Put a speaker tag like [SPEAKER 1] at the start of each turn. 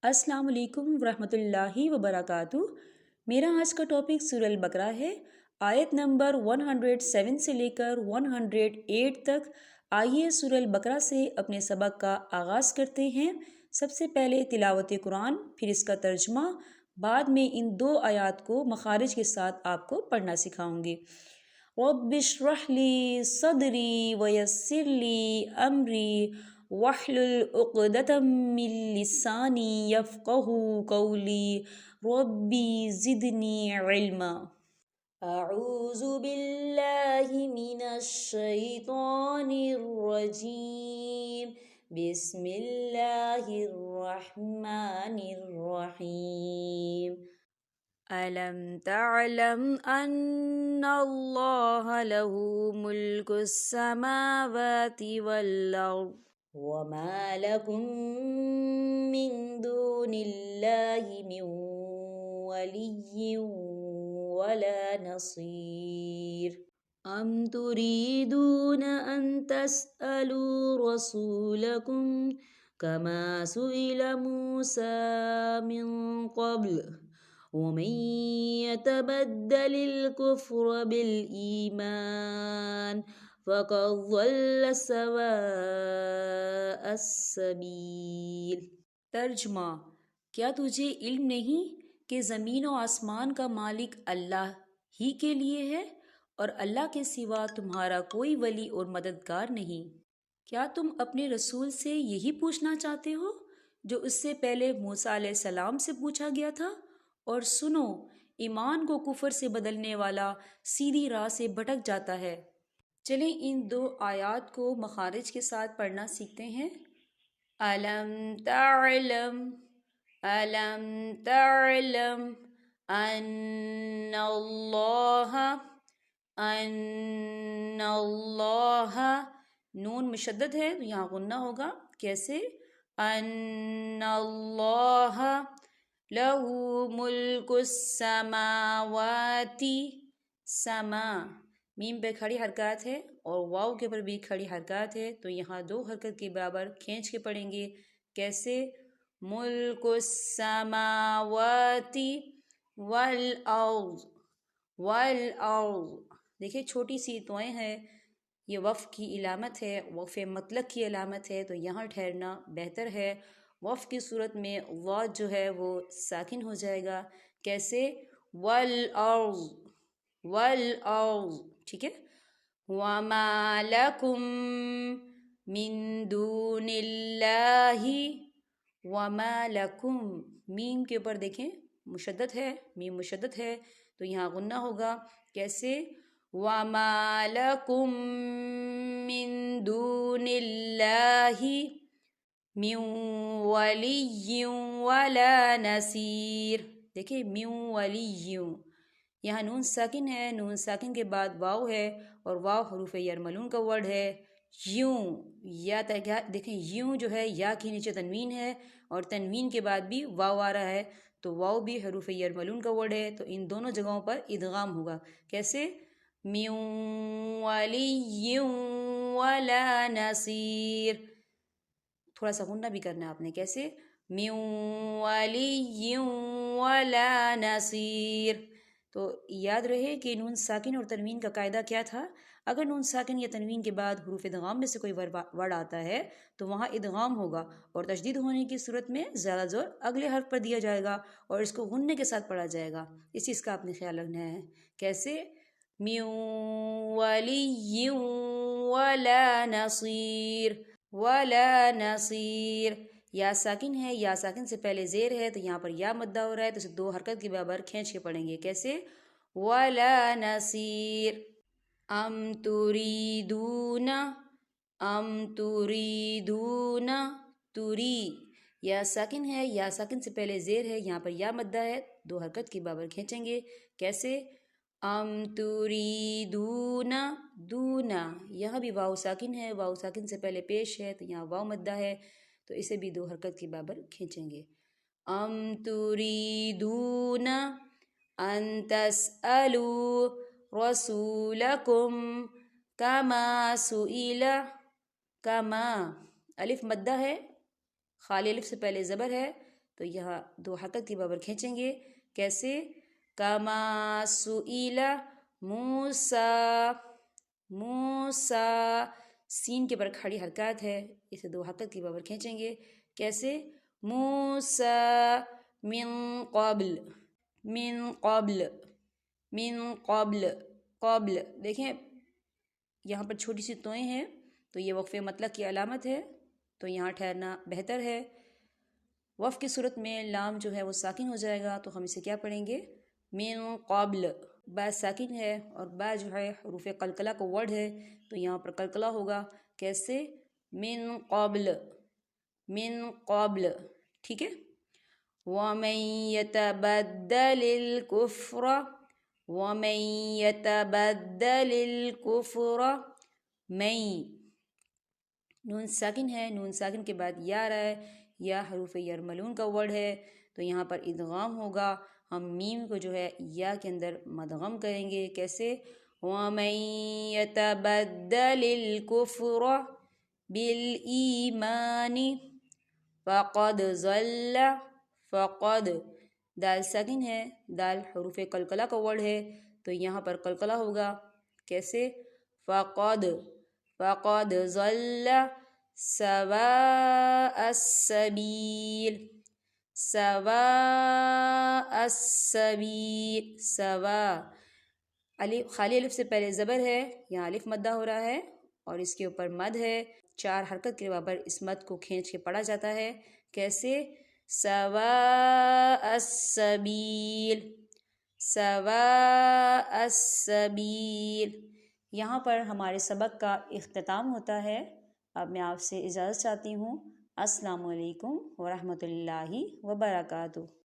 [SPEAKER 1] السلام علیکم ورحمۃ اللہ وبرکاتہ۔ میرا آج کا ٹاپک سورہ البقرہ ہے، آیت نمبر 107 سے لے کر 108 تک۔ آئیے سورہ البقرہ سے اپنے سبق کا آغاز کرتے ہیں۔ سب سے پہلے تلاوت قرآن، پھر اس کا ترجمہ، بعد میں ان دو آیات کو مخارج کے ساتھ آپ کو پڑھنا سکھاؤں گی۔ رب اشرح لی صدری ویسر لی امری واحلل عقدۃ من لسانی یفقہوا قولی ربی زدنی علما۔ اعوذ باللہ من الشیطان الرجیم، بسم اللہ الرحمن الرحیم۔ ألم تعلم أن الله له ملك السماوات والأرض وما لكم من دون الله من ولي ولا نصير أم تريدون أن تسألوا رسولكم كما سئل موسى من قبل ومن يتبدل الكفر بالإيمان فقد ضل سواء السبيل۔ ترجمہ: کیا تجھے علم نہیں کہ زمین و آسمان کا مالک اللہ ہی کے لیے ہے اور اللہ کے سوا تمہارا کوئی ولی اور مددگار نہیں؟ کیا تم اپنے رسول سے یہی پوچھنا چاہتے ہو جو اس سے پہلے موسیٰ علیہ السلام سے پوچھا گیا تھا؟ اور سنو، ایمان کو کفر سے بدلنے والا سیدھی راہ سے بھٹک جاتا ہے۔ چلیں ان دو آیات کو مخارج کے ساتھ پڑھنا سیکھتے ہیں۔ ألم تعلم ألم تعلم أن الله نون مشدد ہے تو یہاں غنہ ہوگا۔ کیسے؟ أن الله له ملک السماوات، سما میم پہ کھڑی حرکات ہے اور واو کے پر بھی کھڑی حرکات ہے، تو یہاں دو حرکت کے برابر کھینچ کے پڑھیں گے۔ کیسے؟ ملک السماوات والارض، والارض دیکھیں چھوٹی سی توئیں ہیں، یہ وقف کی علامت ہے، وقف مطلق کی علامت ہے، تو یہاں ٹھہرنا بہتر ہے۔ وقف کی صورت میں ضاد جو ہے وہ ساکن ہو جائے گا۔ کیسے؟ والارض، والارض، ٹھیک ہے۔ وما لکم من دون اللہ، وما لکم میم کے اوپر دیکھیں مشدد ہے، میم مشدد ہے تو یہاں غنہ ہوگا۔ کیسے؟ وما لکم من دون اللہ من ولی ولا نصیر، دیکھیں من ولی، یہاں نون ساکن ہے، نون ساکن کے بعد واو ہے اور واو حروف یرملون کا ورڈ ہے۔ یوں یا دیکھیں یوں جو ہے یا کے نیچے تنوین ہے اور تنوین کے بعد بھی واو آ رہا ہے، تو واو بھی حروف یرملون کا ورڈ ہے، تو ان دونوں جگہوں پر ادغام ہوگا۔ کیسے؟ من ولی ولا نصیر، تھوڑا سا غنہ بھی کرنا ہے آپ نے۔ کیسے؟ من ولی ولا نصیر۔ تو یاد رہے کہ نون ساکن اور تنوین کا قاعدہ کیا تھا؟ اگر نون ساکن یا تنوین کے بعد حروف ادغام میں سے کوئی ورڈ آتا ہے تو وہاں ادغام ہوگا، اور تشدید ہونے کی صورت میں زیادہ زور اگلے حرف پر دیا جائے گا اور اس کو غننے کے ساتھ پڑھا جائے گا۔ اس چیز کا آپ نے خیال رکھنا ہے۔ کیسے؟ من ولی ولا نصیر، ولا نصیر، یا ساکن ہے، یا ساکن سے پہلے زیر ہے تو یہاں پر یا مدہ ہو رہا ہے، تو اسے دو حرکت کے برابر کھینچ کے پڑھیں گے۔ کیسے؟ ولا نصیر۔ ام تریدون، ام تریدون، تری یا ساکن ہے، یا ساکن سے پہلے زیر ہے، یہاں پر یا مدہ ہے، دو حرکت کے برابر کھینچیں گے۔ کیسے؟ ام تریدون، دونا، یہاں بھی واو ساکن ہے، واو ساکن سے پہلے پیش ہے تو یہاں واو مدہ ہے، تو اسے بھی دو حرکت کے برابر کھینچیں گے۔ ام تریدون ان تسألوا رسولکم کما سئل، کما الف مدہ ہے، خالی الف سے پہلے زبر ہے تو یہاں 2 حرکت کی برابر کھینچیں گے. کیسے؟ کما سئل موسیٰ. موسیٰ سین کے پر کھڑی حرکات ہے، اسے 2 حرکت کی برابر کھینچیں گے. کیسے؟ موسیٰ من قبل. من قبل. من قبل. قبل دیکھیں یہاں پر چھوٹی سی توئیں ہیں تو یہ وقف مطلق کی علامت ہے، تو یہاں ٹھہرنا بہتر ہے. وقف کی صورت میں لام جو ہے وہ ساکن ہو جائے گا، تو ہم اسے کیا پڑھیں گے؟ من قبل. با ساکن ہے اور با جو ہے حروف قلقلہ کا ورڈ ہے، تو یہاں پر قلقلہ ہوگا. کیسے؟ من قبل. من قبل. ٹھیک ہے. وَمَن يَتَبَدَّلِ الْكُفْرَ. وَمَن يَتَبَدَّلِ الْكُفْرَ. میں نون ساکن ہے، نون ساکن کے بعد یا آ رہا ہے، یا حروف یرملون کا ورڈ ہے، تو یہاں پر ادغام ہوگا. ہم میم کو جو ہے یا کے اندر مدغم کریں گے. کیسے؟ وَمَن يَتَبَدَّلِ الْكُفْرَ بِالْإِيمَانِ فَقَدْ ضَلَّ. فقد دال ساکن ہے، دال حروف قلقلہ کا ورڈ ہے، تو یہاں پر قلقلہ ہوگا. کیسے؟ فقد. فقد ضل سواء السبیل. سواء السبیل. سوا خالی الف سے پہلے زبر ہے، یہاں الف مدہ ہو رہا ہے اور اس کے اوپر مد ہے. 4 حرکت کے برابر اس مد کو کھینچ کے پڑھا جاتا ہے. کیسے؟ سواء السبیل. سواء السبیل. یہاں پر ہمارے سبق کا اختتام ہوتا ہے. اب میں آپ سے اجازت چاہتی ہوں. السلام علیکم ورحمۃ اللہ وبرکاتہ.